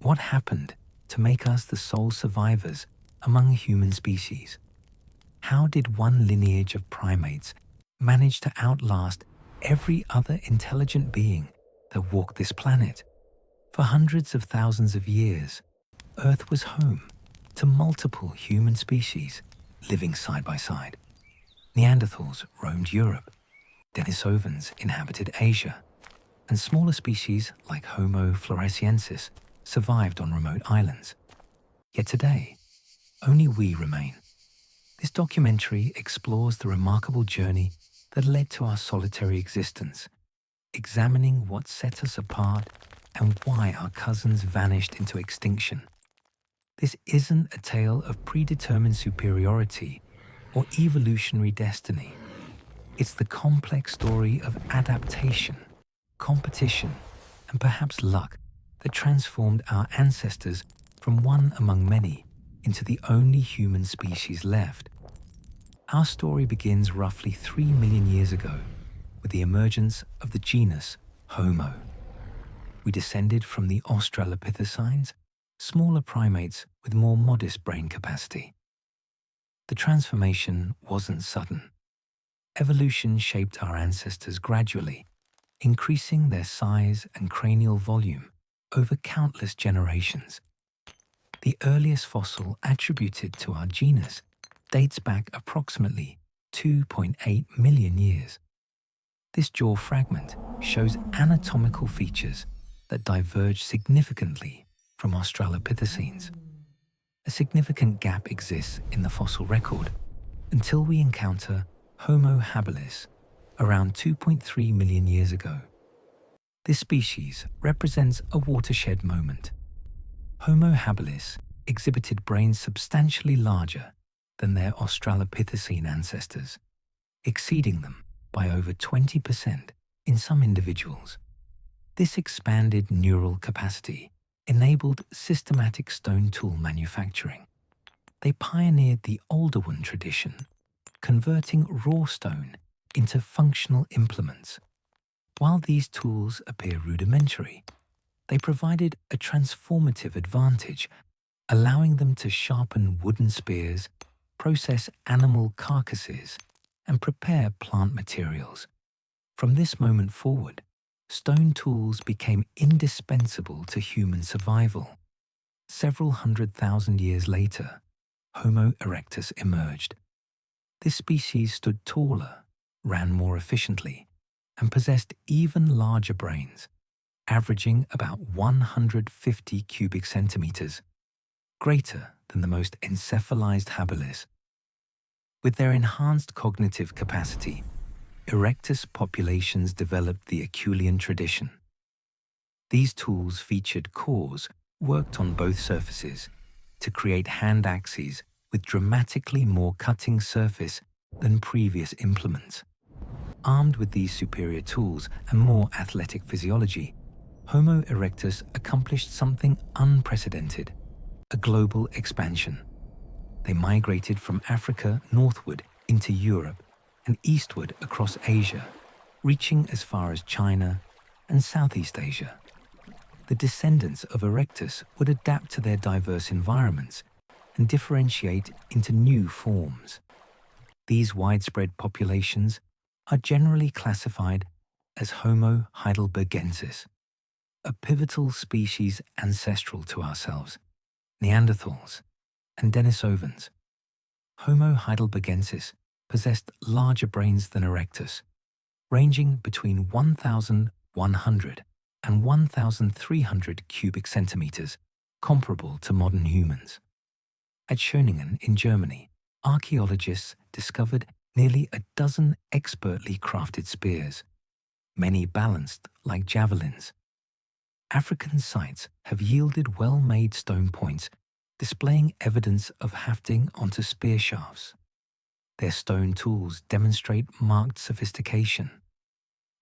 What happened to make us the sole survivors among human species? How did one lineage of primates manage to outlast every other intelligent being that walked this planet? For hundreds of thousands of years, Earth was home to multiple human species living side by side. Neanderthals roamed Europe, Denisovans inhabited Asia, and smaller species like Homo floresiensis survived on remote islands. Yet today, only we remain. This documentary explores the remarkable journey that led to our solitary existence, examining what set us apart and why our cousins vanished into extinction. This isn't a tale of predetermined superiority or evolutionary destiny. It's the complex story of adaptation, competition, and perhaps luck that transformed our ancestors from one among many into the only human species left. Our story begins roughly 3 million years ago with the emergence of the genus Homo. We descended from the Australopithecines, smaller primates with more modest brain capacity. The transformation wasn't sudden. Evolution shaped our ancestors gradually, increasing their size and cranial volume over countless generations. The earliest fossil attributed to our genus dates back approximately 2.8 million years. This jaw fragment shows anatomical features that diverge significantly from Australopithecines. A significant gap exists in the fossil record until we encounter Homo habilis around 2.3 million years ago. This species represents a watershed moment. Homo habilis exhibited brains substantially larger than their Australopithecine ancestors, exceeding them by over 20% in some individuals. This expanded neural capacity enabled systematic stone tool manufacturing. They pioneered the older one tradition, converting raw stone into functional implements. While these tools appear rudimentary, they provided a transformative advantage, allowing them to sharpen wooden spears, process animal carcasses, and prepare plant materials. From this moment forward, stone tools became indispensable to human survival. Several 100,000 years later, Homo erectus emerged. This species stood taller, ran more efficiently, and possessed even larger brains, averaging about 150 cubic centimeters, greater than the most encephalized habilis. With their enhanced cognitive capacity, erectus populations developed the Acheulean tradition. These tools featured cores worked on both surfaces to create hand axes with dramatically more cutting surface than previous implements. Armed with these superior tools and more athletic physiology, Homo erectus accomplished something unprecedented: a global expansion. They migrated from Africa northward into Europe and eastward across Asia, reaching as far as China and Southeast Asia. The descendants of erectus would adapt to their diverse environments and differentiate into new forms. These widespread populations are generally classified as Homo heidelbergensis, a pivotal species ancestral to ourselves, Neanderthals, and Denisovans. Homo heidelbergensis possessed larger brains than erectus, ranging between 1,100 and 1,300 cubic centimeters, comparable to modern humans. At Schöningen in Germany, archaeologists discovered nearly a dozen expertly crafted spears, many balanced like javelins. African sites have yielded well-made stone points, displaying evidence of hafting onto spear shafts. Their stone tools demonstrate marked sophistication.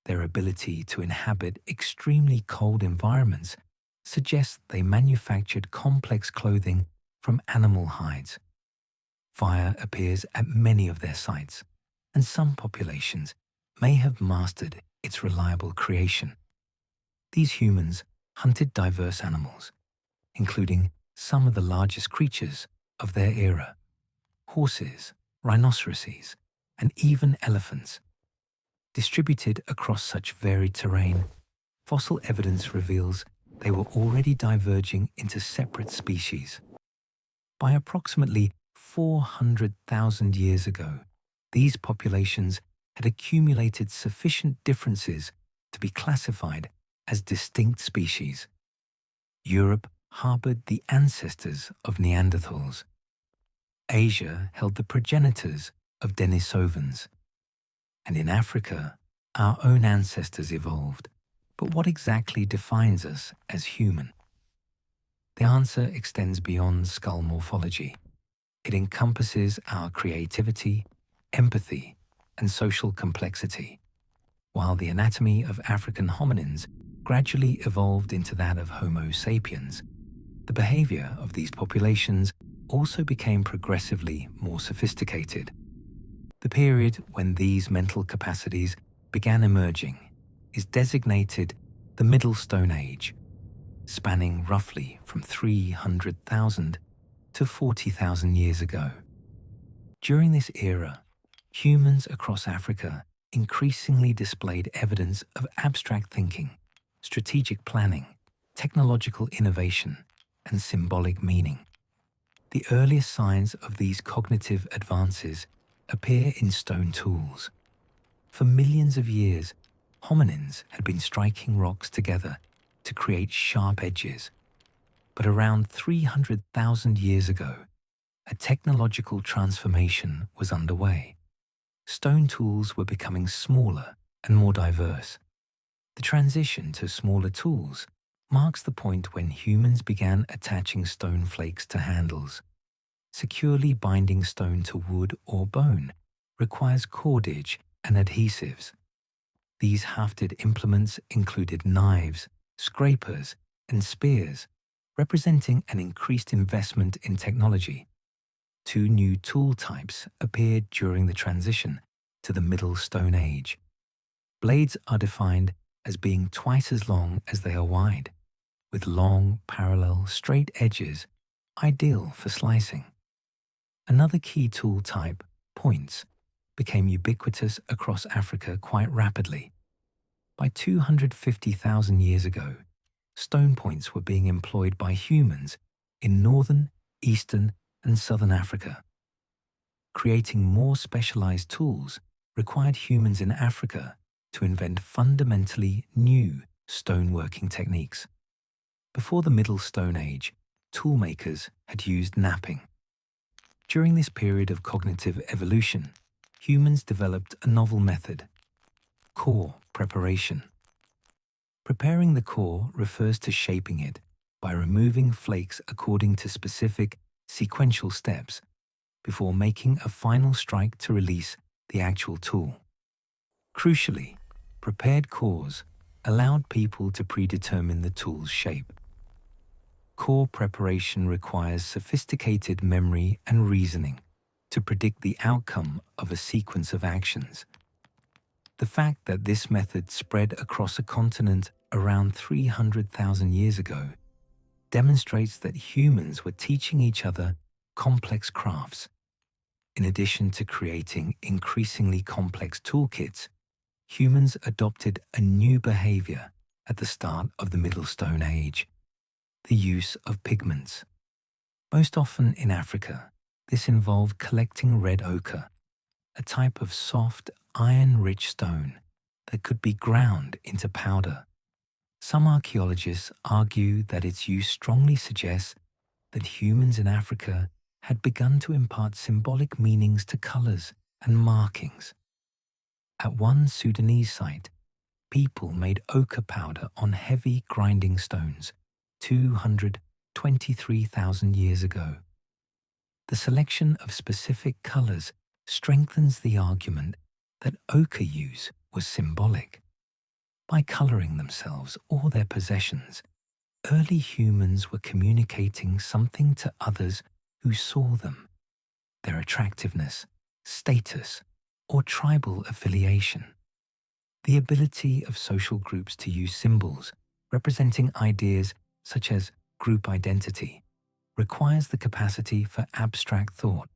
Their ability to inhabit extremely cold environments suggests they manufactured complex clothing from animal hides. Fire appears at many of their sites, and some populations may have mastered its reliable creation. These humans hunted diverse animals, including some of the largest creatures of their era: horses, rhinoceroses, and even elephants. Distributed across such varied terrain, fossil evidence reveals they were already diverging into separate species. By approximately 400,000 years ago, these populations had accumulated sufficient differences to be classified as distinct species. Europe harbored the ancestors of Neanderthals. Asia held the progenitors of Denisovans. And in Africa, our own ancestors evolved. But what exactly defines us as human? The answer extends beyond skull morphology. It encompasses our creativity, empathy, and social complexity. While the anatomy of African hominins gradually evolved into that of Homo sapiens, the behavior of these populations also became progressively more sophisticated. The period when these mental capacities began emerging is designated the Middle Stone Age, spanning roughly from 300,000 to 40,000 years ago. During this era, humans across Africa increasingly displayed evidence of abstract thinking, strategic planning, technological innovation, and symbolic meaning. The earliest signs of these cognitive advances appear in stone tools. For millions of years, hominins had been striking rocks together to create sharp edges. But around 300,000 years ago, a technological transformation was underway. Stone tools were becoming smaller and more diverse. The transition to smaller tools marks the point when humans began attaching stone flakes to handles. Securely binding stone to wood or bone requires cordage and adhesives. These hafted implements included knives, scrapers, and spears, representing an increased investment in technology. Two new tool types appeared during the transition to the Middle Stone Age. Blades are defined as being twice as long as they are wide, with long, parallel, straight edges, ideal for slicing. Another key tool type, points, became ubiquitous across Africa quite rapidly. By 250,000 years ago, stone points were being employed by humans in northern, eastern, and southern Africa. Creating more specialized tools required humans in Africa to invent fundamentally new stoneworking techniques. Before the Middle Stone Age, toolmakers had used knapping. During this period of cognitive evolution, humans developed a novel method: core preparation. Preparing the core refers to shaping it by removing flakes according to specific sequential steps before making a final strike to release the actual tool. Crucially, prepared cores allowed people to predetermine the tool's shape. Core preparation requires sophisticated memory and reasoning to predict the outcome of a sequence of actions. The fact that this method spread across a continent around 300,000 years ago demonstrates that humans were teaching each other complex crafts. In addition to creating increasingly complex toolkits, humans adopted a new behavior at the start of the Middle Stone Age: the use of pigments. Most often in Africa, this involved collecting red ochre, a type of soft, iron-rich stone that could be ground into powder. Some archaeologists argue that its use strongly suggests that humans in Africa had begun to impart symbolic meanings to colors and markings. At one Sudanese site, people made ochre powder on heavy grinding stones 223,000 years ago. The selection of specific colors strengthens the argument that ochre use was symbolic. By coloring themselves or their possessions, early humans were communicating something to others who saw them: their attractiveness, status, or tribal affiliation. The ability of social groups to use symbols representing ideas such as group identity requires the capacity for abstract thought.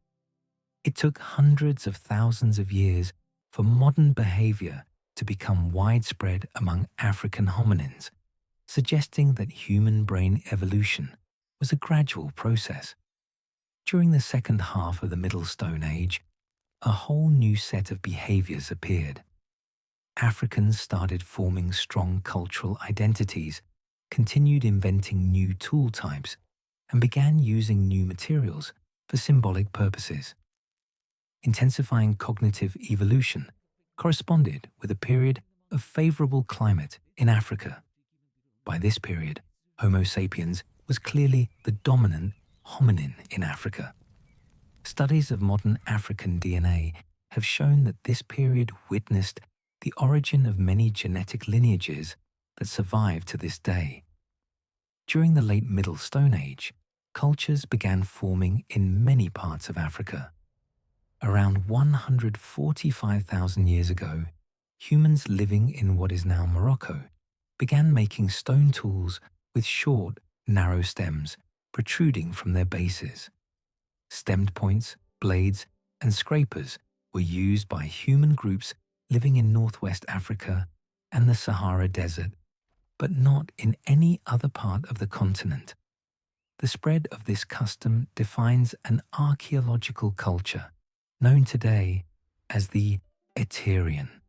It took hundreds of thousands of years for modern behavior to become widespread among African hominins, suggesting that human brain evolution was a gradual process. During the second half of the Middle Stone Age, a whole new set of behaviors appeared. Africans started forming strong cultural identities, continued inventing new tool types, and began using new materials for symbolic purposes. Intensifying cognitive evolution corresponded with a period of favorable climate in Africa. By this period, Homo sapiens was clearly the dominant hominin in Africa. Studies of modern African DNA have shown that this period witnessed the origin of many genetic lineages that survive to this day. During the late Middle Stone Age, cultures began forming in many parts of Africa. Around 145,000 years ago, humans living in what is now Morocco began making stone tools with short, narrow stems protruding from their bases. Stemmed points, blades, and scrapers were used by human groups living in northwest Africa and the Sahara Desert, but not in any other part of the continent. The spread of this custom defines an archaeological culture known today as the Etrurian.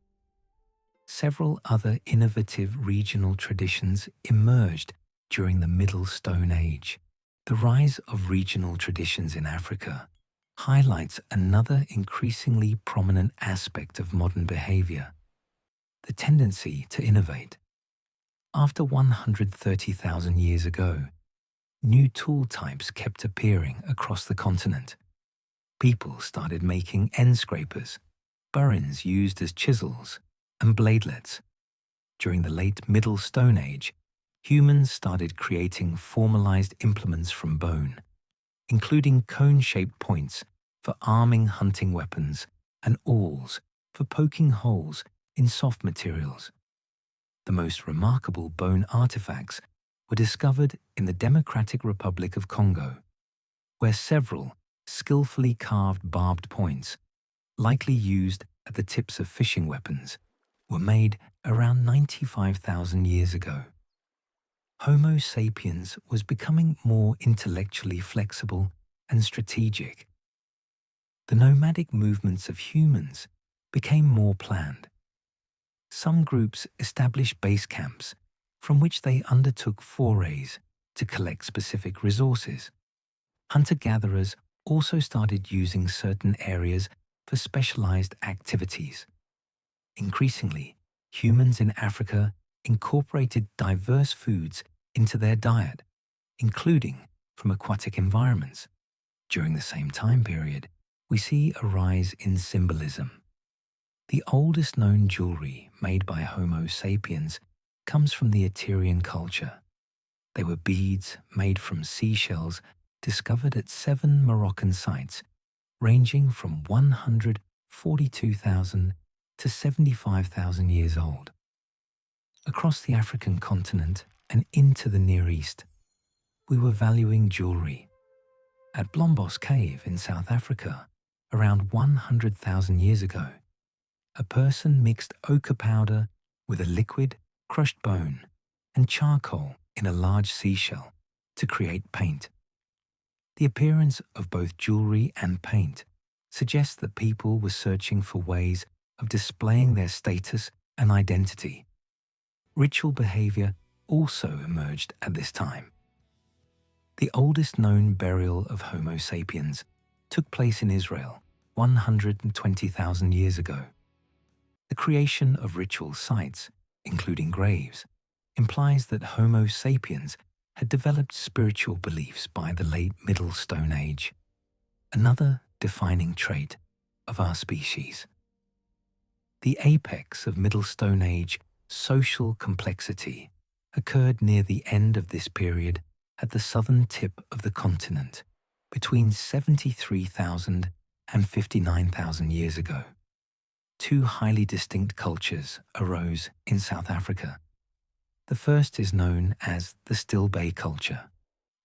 Several other innovative regional traditions emerged during the Middle Stone Age. The rise of regional traditions in Africa highlights another increasingly prominent aspect of modern behavior: the tendency to innovate. After 130,000 years ago, new tool types kept appearing across the continent. People started making end scrapers, burins used as chisels, and bladelets. During the late Middle Stone Age, humans started creating formalized implements from bone, including cone-shaped points for arming hunting weapons and awls for poking holes in soft materials. The most remarkable bone artifacts were discovered in the Democratic Republic of Congo, where several skillfully carved barbed points, likely used at the tips of fishing weapons, were made around 95,000 years ago. Homo sapiens was becoming more intellectually flexible and strategic. The nomadic movements of humans became more planned. Some groups established base camps from which they undertook forays to collect specific resources. Hunter-gatherers also started using certain areas for specialized activities. Increasingly, humans in Africa incorporated diverse foods into their diet, including from aquatic environments. During the same time period, we see a rise in symbolism. The oldest known jewelry made by Homo sapiens comes from the Etrurian culture. They were beads made from seashells discovered at 7 Moroccan sites, ranging from 142,000 to 75,000 years old. Across the African continent and into the Near East, we were valuing jewelry. At Blombos Cave in South Africa, around 100,000 years ago, a person mixed ochre powder with a liquid, crushed bone, and charcoal in a large seashell to create paint. The appearance of both jewelry and paint suggests that people were searching for ways of displaying their status and identity. Ritual behavior also emerged at this time. The oldest known burial of Homo sapiens took place in Israel 120,000 years ago. The creation of ritual sites, including graves, implies that Homo sapiens had developed spiritual beliefs by the late Middle Stone Age, another defining trait of our species. The apex of Middle Stone Age social complexity occurred near the end of this period at the southern tip of the continent, between 73,000 and 59,000 years ago. Two highly distinct cultures arose in South Africa. The first is known as the Still Bay culture,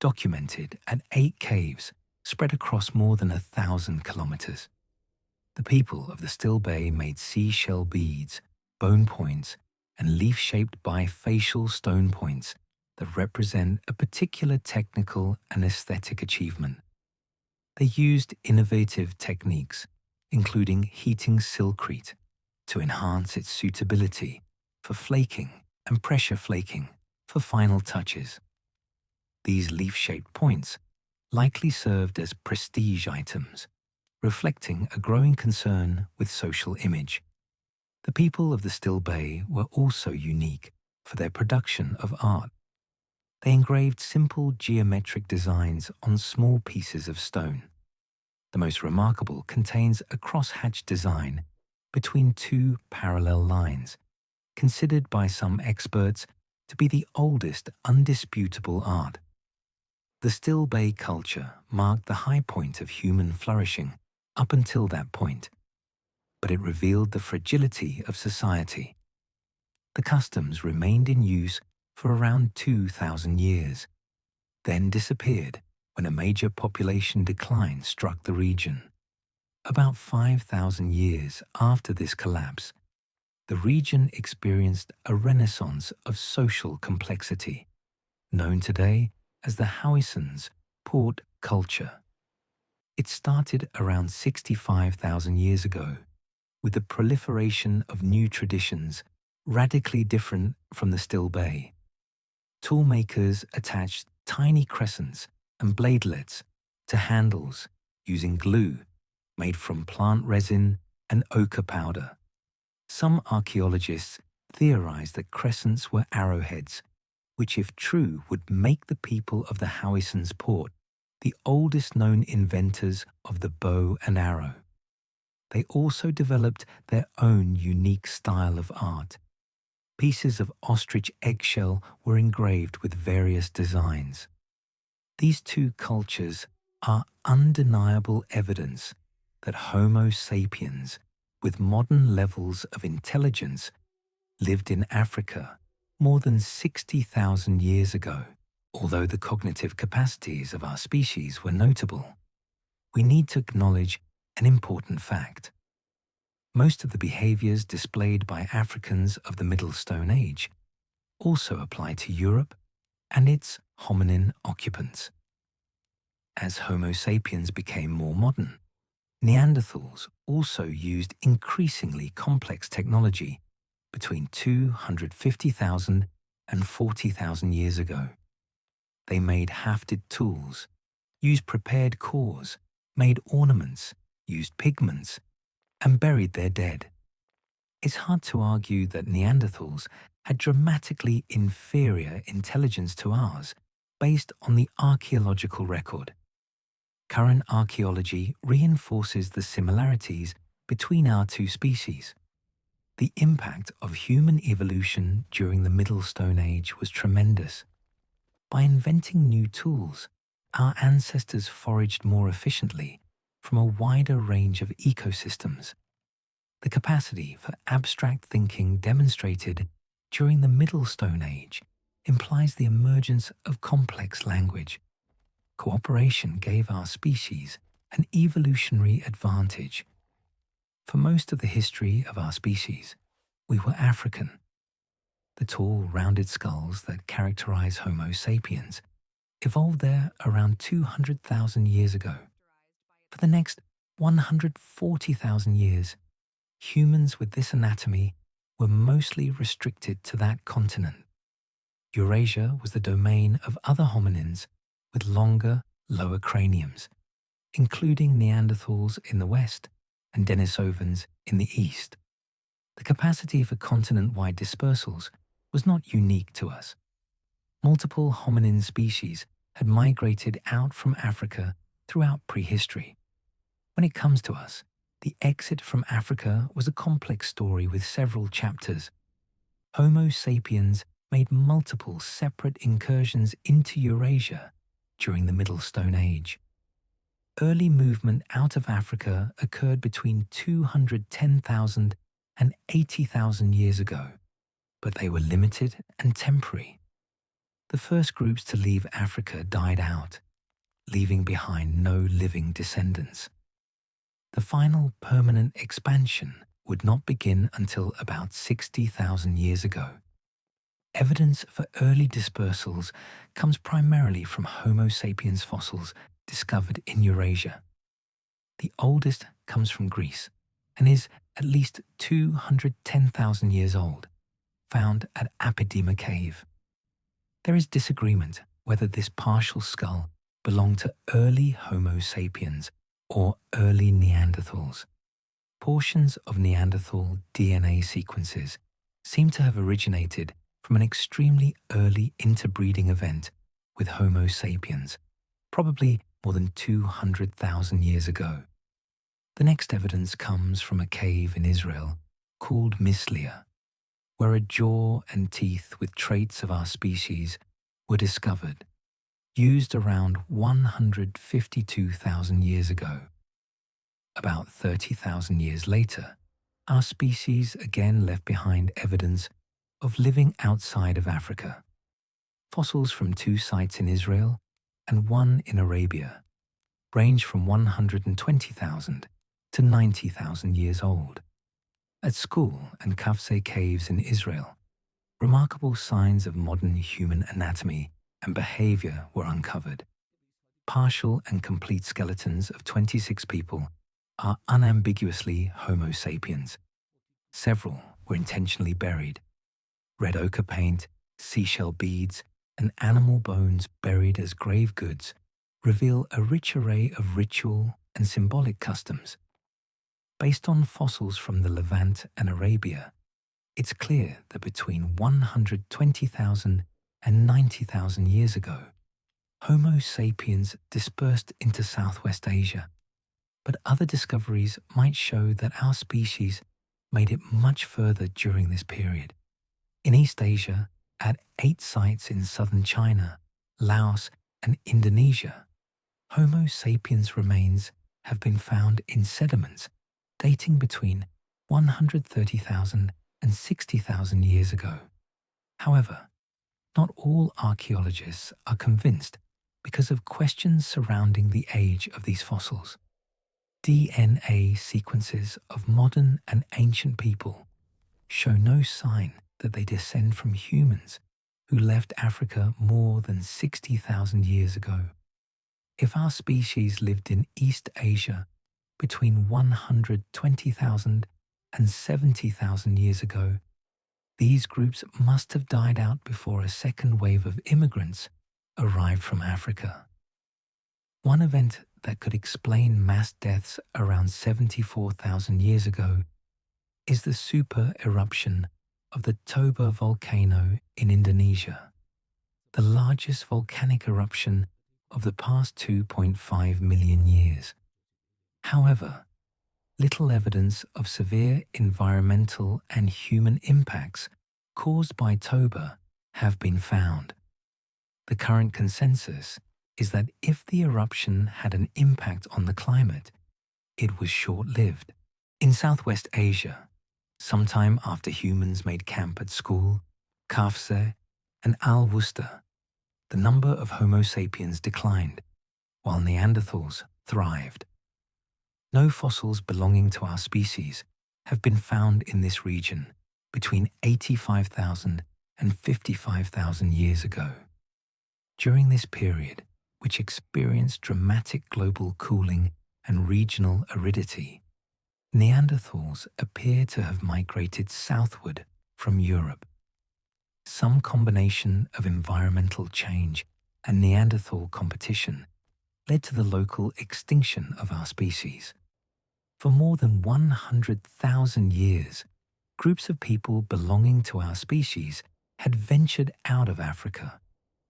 documented at 8 caves spread across more than 1,000 kilometers. The people of the Still Bay made seashell beads, bone points, and leaf-shaped bifacial stone points that represent a particular technical and aesthetic achievement. They used innovative techniques, including heating silkcrete, to enhance its suitability for flaking and pressure flaking for final touches. These leaf-shaped points likely served as prestige items, reflecting a growing concern with social image. The people of the Still Bay were also unique for their production of art. They engraved simple geometric designs on small pieces of stone. The most remarkable contains a crosshatch design between two parallel lines, considered by some experts to be the oldest undisputable art. The Still Bay culture marked the high point of human flourishing up until that point, but it revealed the fragility of society. The customs remained in use for around 2,000 years, then disappeared when a major population decline struck the region. About 5,000 years after this collapse, the region experienced a renaissance of social complexity, known today as the Howisons port culture. It started around 65,000 years ago, with the proliferation of new traditions radically different from the Still Bay. Toolmakers attached tiny crescents and bladelets to handles using glue made from plant resin and ochre powder. Some archaeologists theorized that crescents were arrowheads, which, if true, would make the people of the Howisons port the oldest known inventors of the bow and arrow. They also developed their own unique style of art. Pieces of ostrich eggshell were engraved with various designs. These two cultures are undeniable evidence that Homo sapiens, with modern levels of intelligence, lived in Africa more than 60,000 years ago. Although the cognitive capacities of our species were notable, we need to acknowledge an important fact. Most of the behaviors displayed by Africans of the Middle Stone Age also apply to Europe and its hominin occupants. As Homo sapiens became more modern, Neanderthals also used increasingly complex technology between 250,000 and 40,000 years ago. They made hafted tools, used prepared cores, made ornaments, used pigments, and buried their dead. It's hard to argue that Neanderthals had dramatically inferior intelligence to ours based on the archaeological record. Current archaeology reinforces the similarities between our two species. The impact of human evolution during the Middle Stone Age was tremendous. By inventing new tools, our ancestors foraged more efficiently from a wider range of ecosystems. The capacity for abstract thinking demonstrated during the Middle Stone Age implies the emergence of complex language. Cooperation gave our species an evolutionary advantage. For most of the history of our species, we were African. The tall, rounded skulls that characterize Homo sapiens evolved there around 200,000 years ago. For the next 140,000 years, humans with this anatomy were mostly restricted to that continent. Eurasia was the domain of other hominins with longer, lower craniums, including Neanderthals in the west and Denisovans in the east. The capacity for continent-wide dispersals was not unique to us. Multiple hominin species had migrated out from Africa throughout prehistory. When it comes to us, the exit from Africa was a complex story with several chapters. Homo sapiens made multiple separate incursions into Eurasia during the Middle Stone Age. Early movement out of Africa occurred between 210,000 and 80,000 years ago, but they were limited and temporary. The first groups to leave Africa died out, leaving behind no living descendants. The final permanent expansion would not begin until about 60,000 years ago. Evidence for early dispersals comes primarily from Homo sapiens fossils discovered in Eurasia. The oldest comes from Greece and is at least 210,000 years old, found at Apidima Cave. There is disagreement whether this partial skull belonged to early Homo sapiens or early Neanderthals. Portions of Neanderthal DNA sequences seem to have originated from an extremely early interbreeding event with Homo sapiens, probably more than 200,000 years ago. The next evidence comes from a cave in Israel called Mislia, where a jaw and teeth with traits of our species were discovered, used around 152,000 years ago. About 30,000 years later, our species again left behind evidence of living outside of Africa. Fossils from 2 sites in Israel and 1 in Arabia range from 120,000 to 90,000 years old. At Skul and Kafse caves in Israel, remarkable signs of modern human anatomy and behavior were uncovered. Partial and complete skeletons of 26 people are unambiguously Homo sapiens. Several were intentionally buried. Red ochre paint, seashell beads, and animal bones buried as grave goods reveal a rich array of ritual and symbolic customs. Based on fossils from the Levant and Arabia, it's clear that between 120,000 and 90,000 years ago, Homo sapiens dispersed into Southwest Asia, but other discoveries might show that our species made it much further during this period. In East Asia, at 8 sites in southern China, Laos, and Indonesia, Homo sapiens remains have been found in sediments dating between 130,000 and 60,000 years ago. However, not all archaeologists are convinced because of questions surrounding the age of these fossils. DNA sequences of modern and ancient people show no sign that they descend from humans who left Africa more than 60,000 years ago. If our species lived in East Asia between 120,000 and 70,000 years ago, these groups must have died out before a second wave of immigrants arrived from Africa. One event that could explain mass deaths around 74,000 years ago is the super eruption of the Toba volcano in Indonesia, the largest volcanic eruption of the past 2.5 million years. However, little evidence of severe environmental and human impacts caused by Toba have been found. The current consensus is that if the eruption had an impact on the climate, it was short-lived. In Southwest Asia, sometime after humans made camp at Skul, Kafse, and Al-Wusta, the number of Homo sapiens declined, while Neanderthals thrived. No fossils belonging to our species have been found in this region between 85,000 and 55,000 years ago. During this period, which experienced dramatic global cooling and regional aridity, Neanderthals appear to have migrated southward from Europe. Some combination of environmental change and Neanderthal competition led to the local extinction of our species. For more than 100,000 years, groups of people belonging to our species had ventured out of Africa,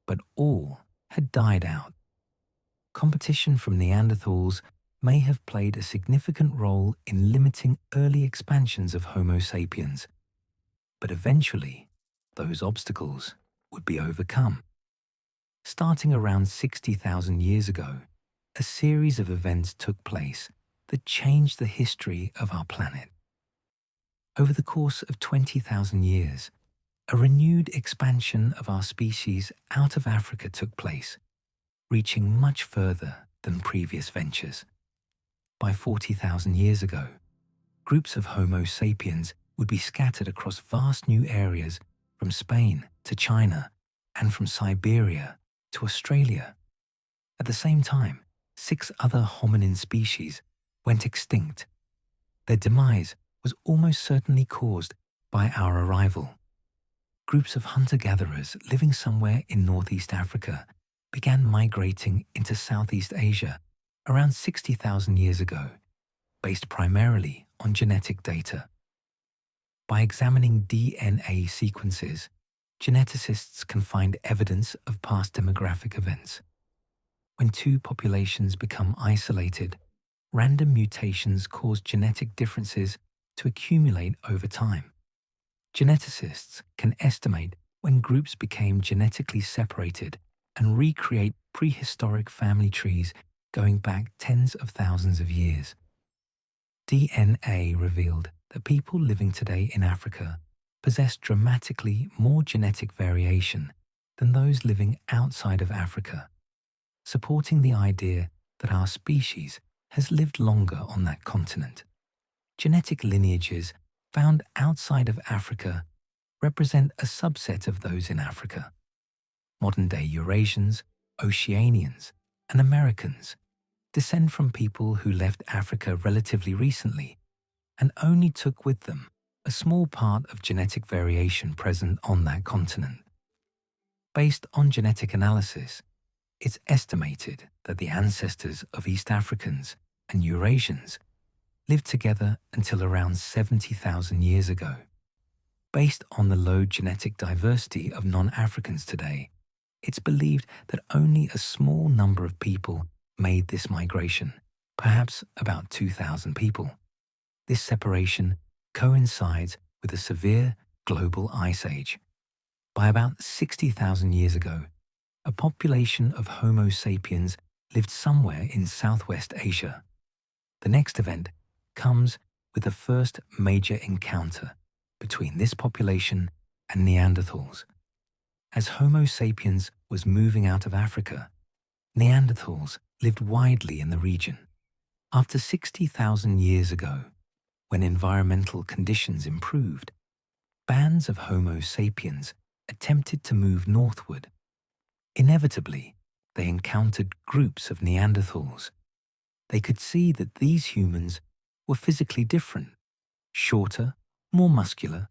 but all had died out. Competition from Neanderthals may have played a significant role in limiting early expansions of Homo sapiens, but eventually those obstacles would be overcome. Starting around 60,000 years ago, a series of events took place that changed the history of our planet. Over the course of 20,000 years, a renewed expansion of our species out of Africa took place, reaching much further than previous ventures. By 40,000 years ago, groups of Homo sapiens would be scattered across vast new areas from Spain to China and from Siberia to Australia. At the same time, 6 other hominin species went extinct. Their demise was almost certainly caused by our arrival. Groups of hunter-gatherers living somewhere in Northeast Africa began migrating into Southeast Asia around 60,000 years ago, based primarily on genetic data. By examining DNA sequences, geneticists can find evidence of past demographic events. When 2 populations become isolated, random mutations cause genetic differences to accumulate over time. Geneticists can estimate when groups became genetically separated and recreate prehistoric family trees going back tens of thousands of years. DNA revealed that people living today in Africa possess dramatically more genetic variation than those living outside of Africa, supporting the idea that our species has lived longer on that continent. Genetic lineages found outside of Africa represent a subset of those in Africa. Modern-day Eurasians, Oceanians, and Americans descend from people who left Africa relatively recently and only took with them a small part of genetic variation present on that continent. Based on genetic analysis, it's estimated that the ancestors of East Africans and Eurasians lived together until around 70,000 years ago. Based on the low genetic diversity of non-Africans today, it's believed that only a small number of people made this migration, perhaps about 2,000 people. This separation coincides with a severe global ice age. By about 60,000 years ago, a population of Homo sapiens lived somewhere in Southwest Asia. The next event comes with the first major encounter between this population and Neanderthals. As Homo sapiens was moving out of Africa, Neanderthals lived widely in the region. After 60,000 years ago, when environmental conditions improved, bands of Homo sapiens attempted to move northward. Inevitably, they encountered groups of Neanderthals. They could see that these humans were physically different, shorter, more muscular,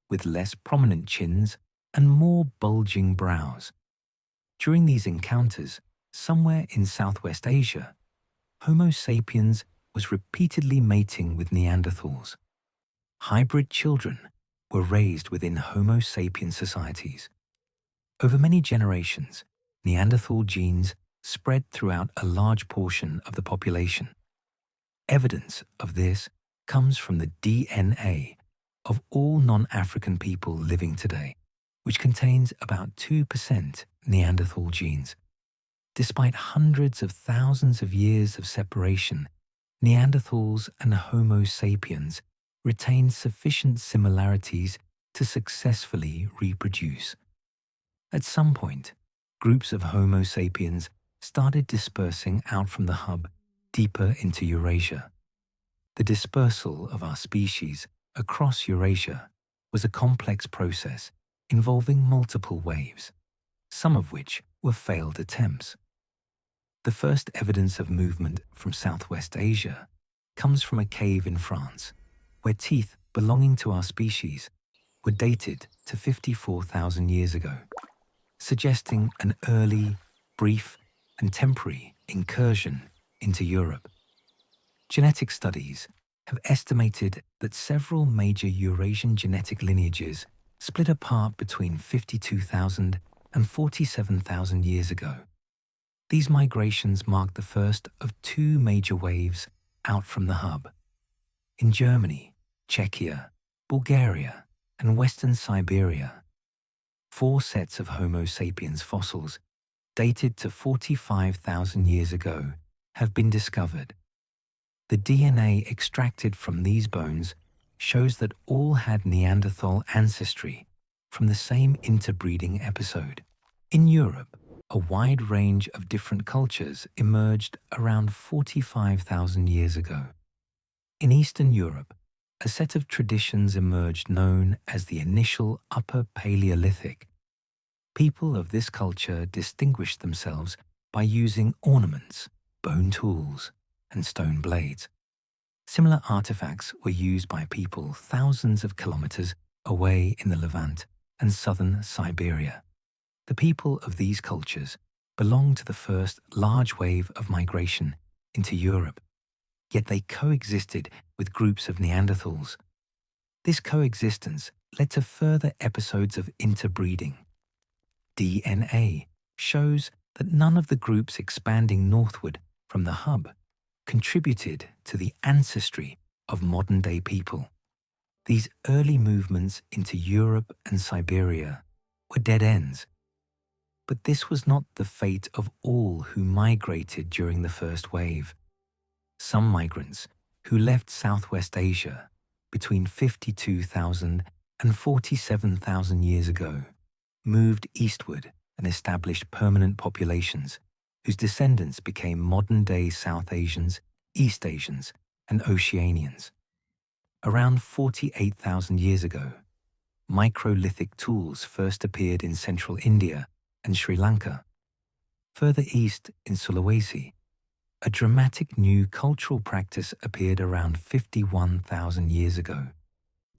with less prominent chins and more bulging brows. During these encounters, somewhere in Southwest Asia, Homo sapiens was repeatedly mating with Neanderthals. Hybrid children were raised within Homo sapien societies. Over many generations, Neanderthal genes spread throughout a large portion of the population. Evidence of this comes from the DNA of all non-African people living today, which contains about 2% Neanderthal genes. Despite hundreds of thousands of years of separation, Neanderthals and Homo sapiens retained sufficient similarities to successfully reproduce. At some point, groups of Homo sapiens started dispersing out from the hub deeper into Eurasia. The dispersal of our species across Eurasia was a complex process involving multiple waves, some of which were failed attempts. The first evidence of movement from Southwest Asia comes from a cave in France, where teeth belonging to our species were dated to 54,000 years ago, suggesting an early, brief, and temporary incursion into Europe. Genetic studies have estimated that several major Eurasian genetic lineages split apart between 52,000 and 47,000 years ago. These migrations marked the first of 2 major waves out from the hub. In Germany, Czechia, Bulgaria, and Western Siberia, 4 sets of Homo sapiens fossils dated to 45,000 years ago have been discovered. The DNA extracted from these bones shows that all had Neanderthal ancestry from the same interbreeding episode. In Europe, a wide range of different cultures emerged around 45,000 years ago. In Eastern Europe, a set of traditions emerged known as the initial Upper Paleolithic. People of this culture distinguished themselves by using ornaments, bone tools, and stone blades. Similar artifacts were used by people thousands of kilometers away in the Levant and southern Siberia. The people of these cultures belonged to the first large wave of migration into Europe, yet they coexisted with groups of Neanderthals. This coexistence led to further episodes of interbreeding. DNA shows that none of the groups expanding northward from the hub contributed to the ancestry of modern-day people. These early movements into Europe and Siberia were dead ends. But this was not the fate of all who migrated during the first wave. Some migrants who left Southwest Asia between 52,000 and 47,000 years ago moved eastward and established permanent populations whose descendants became modern-day South Asians, East Asians, and Oceanians. Around 48,000 years ago, microlithic tools first appeared in central India and Sri Lanka. Further east in Sulawesi, a dramatic new cultural practice appeared around 51,000 years ago.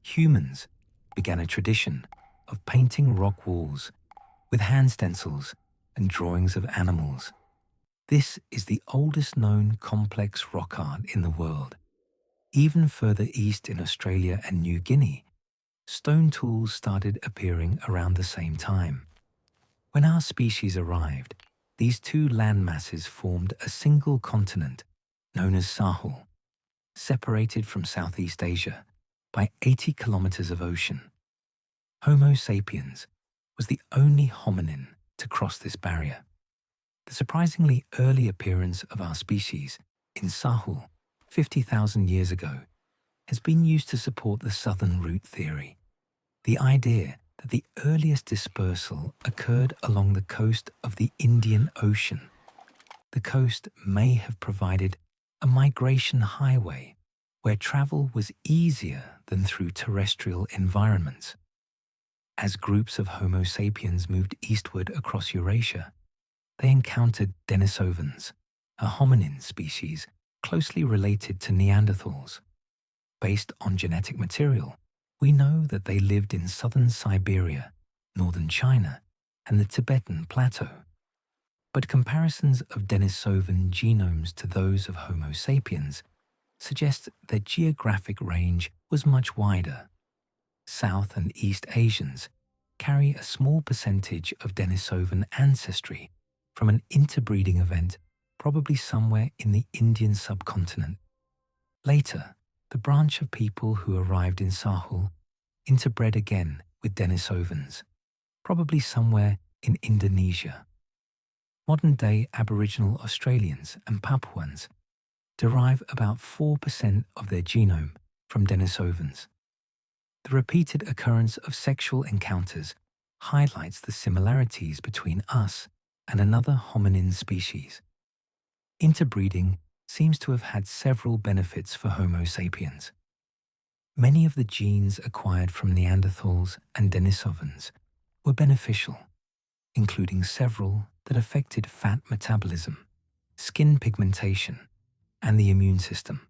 Humans began a tradition of painting rock walls with hand stencils and drawings of animals. This is the oldest known complex rock art in the world. Even further east in Australia and New Guinea, stone tools started appearing around the same time. When our species arrived, these two land masses formed a single continent known as Sahul, separated from Southeast Asia by 80 kilometers of ocean. Homo sapiens was the only hominin to cross this barrier. The surprisingly early appearance of our species in Sahul 50,000 years ago has been used to support the southern route theory, the idea that the earliest dispersal occurred along the coast of the Indian Ocean. The coast may have provided a migration highway where travel was easier than through terrestrial environments. As groups of Homo sapiens moved eastward across Eurasia, they encountered Denisovans, a hominin species closely related to Neanderthals. Based on genetic material, we know that they lived in southern Siberia, northern China, and the Tibetan Plateau. But comparisons of Denisovan genomes to those of Homo sapiens suggest their geographic range was much wider. South and East Asians carry a small percentage of Denisovan ancestry from an interbreeding event probably somewhere in the Indian subcontinent. Later, the branch of people who arrived in Sahul interbred again with Denisovans, probably somewhere in Indonesia. Modern-day Aboriginal Australians and Papuans derive about 4% of their genome from Denisovans. The repeated occurrence of sexual encounters highlights the similarities between us and another hominin species. Interbreeding seems to have had several benefits for Homo sapiens. Many of the genes acquired from Neanderthals and Denisovans were beneficial, including several that affected fat metabolism, skin pigmentation, and the immune system.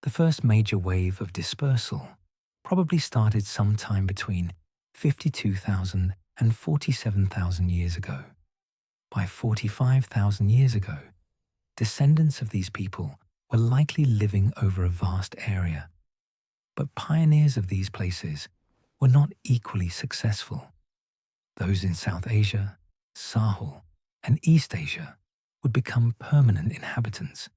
The first major wave of dispersal probably started sometime between 52,000 and 47,000 years ago. By 45,000 years ago, descendants of these people were likely living over a vast area. But pioneers of these places were not equally successful. Those in South Asia, Sahul, and East Asia would become permanent inhabitants.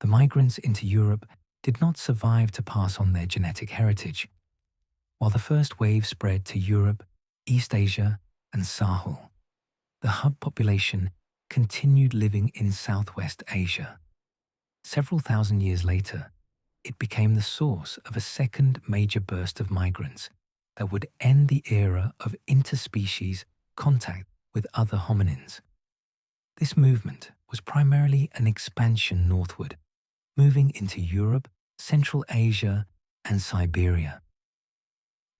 The migrants into Europe did not survive to pass on their genetic heritage. While the first wave spread to Europe, East Asia, and Sahul, the hub population continued living in Southwest Asia. Several thousand years later, it became the source of a second major burst of migrants, that would end the era of interspecies contact with other hominins. This movement was primarily an expansion northward, moving into Europe, Central Asia, and Siberia.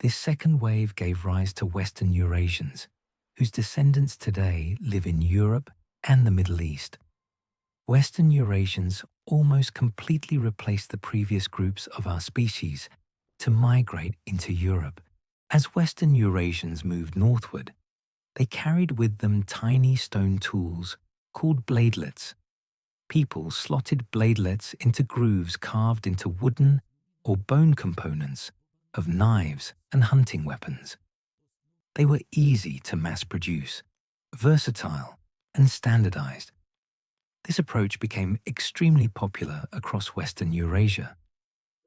This second wave gave rise to Western Eurasians, whose descendants today live in Europe and the Middle East. Western Eurasians almost completely replaced the previous groups of our species to migrate into Europe. As Western Eurasians moved northward, they carried with them tiny stone tools called bladelets. People slotted bladelets into grooves carved into wooden or bone components of knives and hunting weapons. They were easy to mass produce, versatile, and standardized. This approach became extremely popular across Western Eurasia.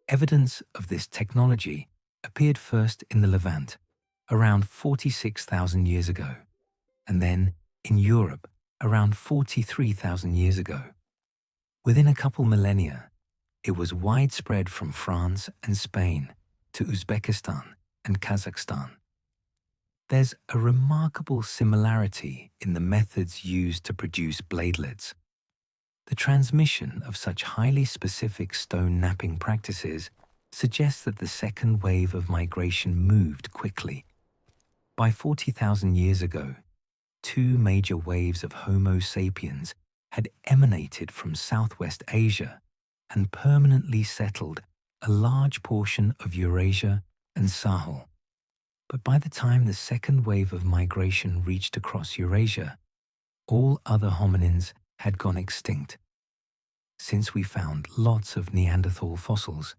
Evidence of this technology appeared first in the Levant, around 46,000 years ago, and then in Europe, around 43,000 years ago. Within a couple millennia, it was widespread from France and Spain to Uzbekistan and Kazakhstan. There's a remarkable similarity in the methods used to produce bladelets. The transmission of such highly specific stone knapping practices suggests that the second wave of migration moved quickly. By 40,000 years ago, two major waves of Homo sapiens had emanated from Southwest Asia and permanently settled a large portion of Eurasia and Sahel. But by the time the second wave of migration reached across Eurasia, all other hominins had gone extinct. Since we found lots of Neanderthal fossils,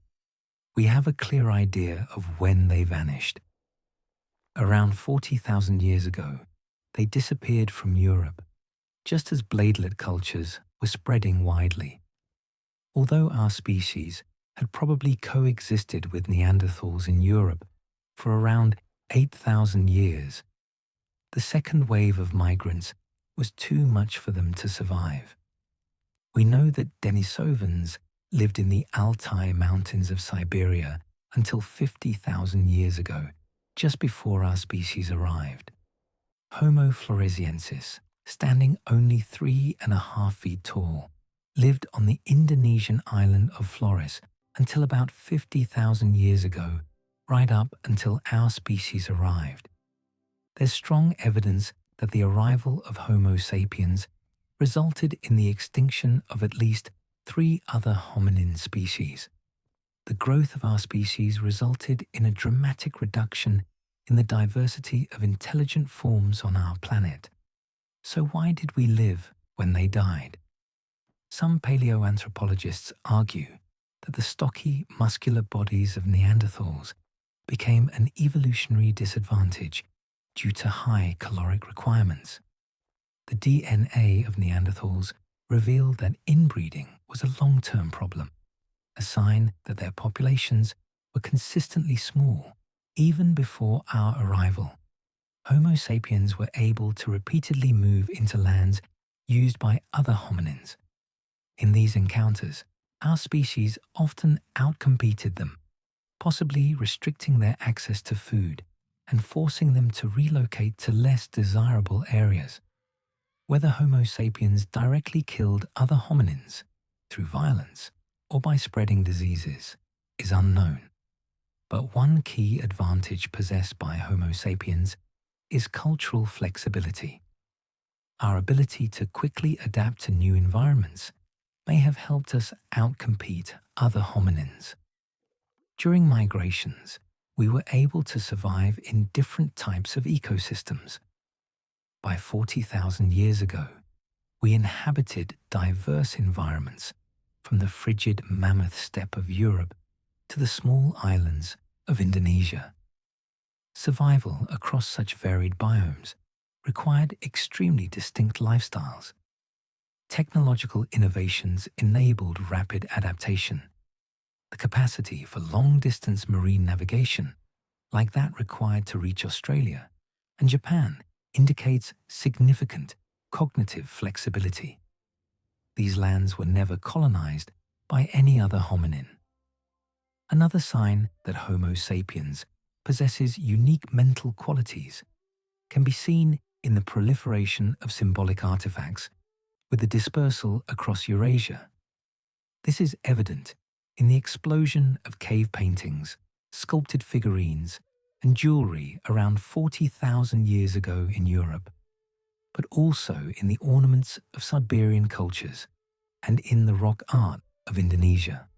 we have a clear idea of when they vanished. Around 40,000 years ago, they disappeared from Europe, just as bladelet cultures were spreading widely. Although our species had probably coexisted with Neanderthals in Europe for around 8,000 years, the second wave of migrants was too much for them to survive. We know that Denisovans lived in the Altai Mountains of Siberia until 50,000 years ago, just before our species arrived. Homo floresiensis, standing only 3.5 feet tall, lived on the Indonesian island of Flores until about 50,000 years ago, right up until our species arrived. There's strong evidence that the arrival of Homo sapiens resulted in the extinction of at least 3 other hominin species. The growth of our species resulted in a dramatic reduction in the diversity of intelligent forms on our planet. So why did we live when they died? Some paleoanthropologists argue that the stocky, muscular bodies of Neanderthals became an evolutionary disadvantage due to high caloric requirements. The DNA of Neanderthals revealed that inbreeding was a long-term problem, a sign that their populations were consistently small even before our arrival. Homo sapiens were able to repeatedly move into lands used by other hominins. In these encounters, our species often outcompeted them, possibly restricting their access to food and forcing them to relocate to less desirable areas. Whether Homo sapiens directly killed other hominins through violence or by spreading diseases is unknown. But one key advantage possessed by Homo sapiens is cultural flexibility. Our ability to quickly adapt to new environments may have helped us outcompete other hominins. During migrations, we were able to survive in different types of ecosystems. By 40,000 years ago, we inhabited diverse environments, from the frigid mammoth steppe of Europe to the small islands of Indonesia. Survival across such varied biomes required extremely distinct lifestyles. Technological innovations enabled rapid adaptation. The capacity for long-distance marine navigation, like that required to reach Australia and Japan, indicates significant cognitive flexibility. These lands were never colonized by any other hominin. Another sign that Homo sapiens possesses unique mental qualities can be seen in the proliferation of symbolic artifacts with the dispersal across Eurasia. This is evident in the explosion of cave paintings, sculpted figurines, and jewelry around 40,000 years ago in Europe, but also in the ornaments of Siberian cultures and in the rock art of Indonesia.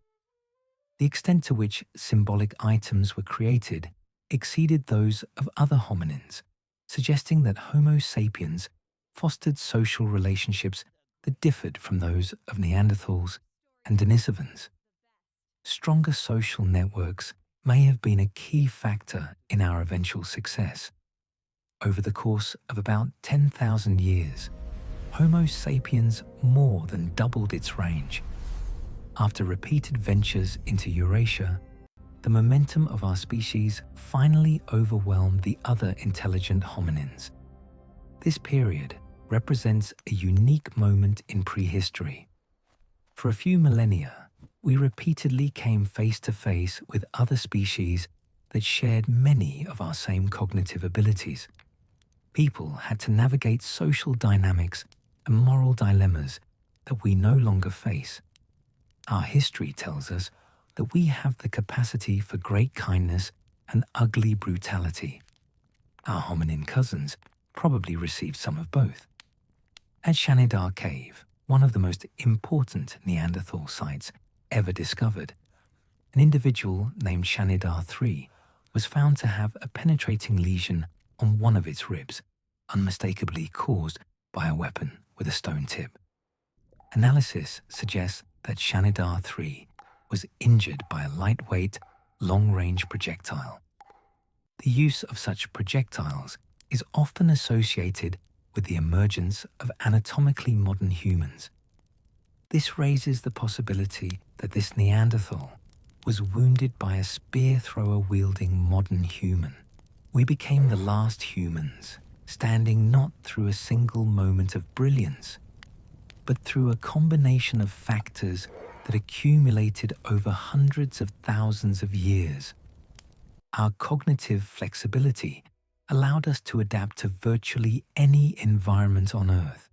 The extent to which symbolic items were created exceeded those of other hominins, suggesting that Homo sapiens fostered social relationships that differed from those of Neanderthals and Denisovans. Stronger social networks may have been a key factor in our eventual success. Over the course of about 10,000 years, Homo sapiens more than doubled its range. After repeated ventures into Eurasia, the momentum of our species finally overwhelmed the other intelligent hominins. This period represents a unique moment in prehistory. For a few millennia, we repeatedly came face to face with other species that shared many of our same cognitive abilities. People had to navigate social dynamics and moral dilemmas that we no longer face. Our history tells us that we have the capacity for great kindness and ugly brutality. Our hominin cousins probably received some of both. At Shanidar Cave, one of the most important Neanderthal sites ever discovered, an individual named Shanidar III was found to have a penetrating lesion on one of its ribs, unmistakably caused by a weapon with a stone tip. Analysis suggests that Shanidar III was injured by a lightweight, long-range projectile. The use of such projectiles is often associated with the emergence of anatomically modern humans. This raises the possibility that this Neanderthal was wounded by a spear-thrower-wielding modern human. We became the last humans, standing not through a single moment of brilliance, but through a combination of factors that accumulated over hundreds of thousands of years. Our cognitive flexibility allowed us to adapt to virtually any environment on Earth.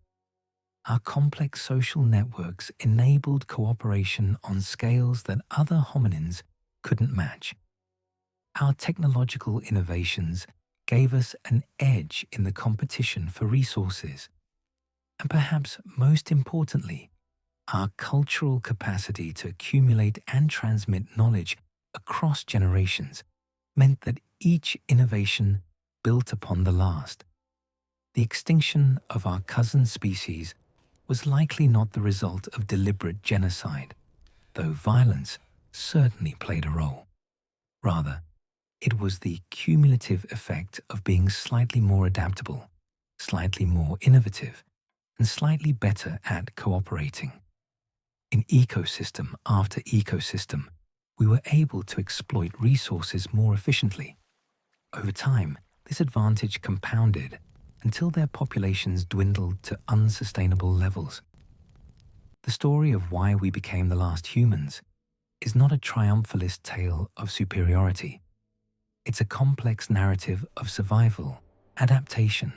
Our complex social networks enabled cooperation on scales that other hominins couldn't match. Our technological innovations gave us an edge in the competition for resources. And perhaps most importantly, our cultural capacity to accumulate and transmit knowledge across generations meant that each innovation built upon the last. The extinction of our cousin species was likely not the result of deliberate genocide, though violence certainly played a role. Rather, it was the cumulative effect of being slightly more adaptable, slightly more innovative, and slightly better at cooperating. In ecosystem after ecosystem, we were able to exploit resources more efficiently. Over time, this advantage compounded until their populations dwindled to unsustainable levels. The story of why we became the last humans is not a triumphalist tale of superiority. It's a complex narrative of survival, adaptation,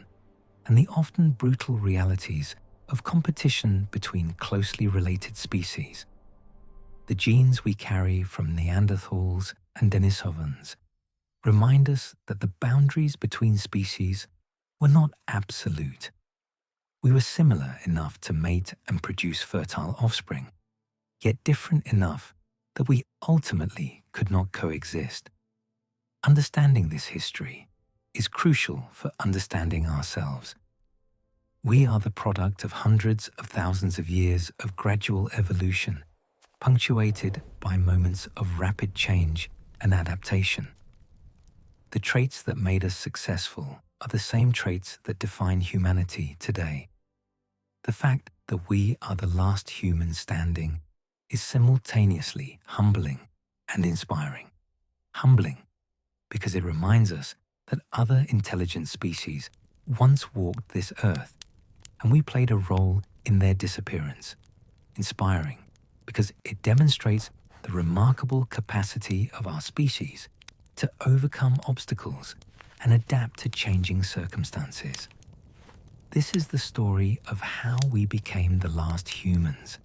and the often brutal realities of competition between closely related species. The genes we carry from Neanderthals and Denisovans remind us that the boundaries between species were not absolute. We were similar enough to mate and produce fertile offspring, yet different enough that we ultimately could not coexist. Understanding this history is crucial for understanding ourselves. We are the product of hundreds of thousands of years of gradual evolution, punctuated by moments of rapid change and adaptation. The traits that made us successful are the same traits that define humanity today. The fact that we are the last human standing is simultaneously humbling and inspiring. Humbling because it reminds us that other intelligent species once walked this earth, and we played a role in their disappearance. Inspiring because it demonstrates the remarkable capacity of our species to overcome obstacles and adapt to changing circumstances. This is the story of how we became the last humans,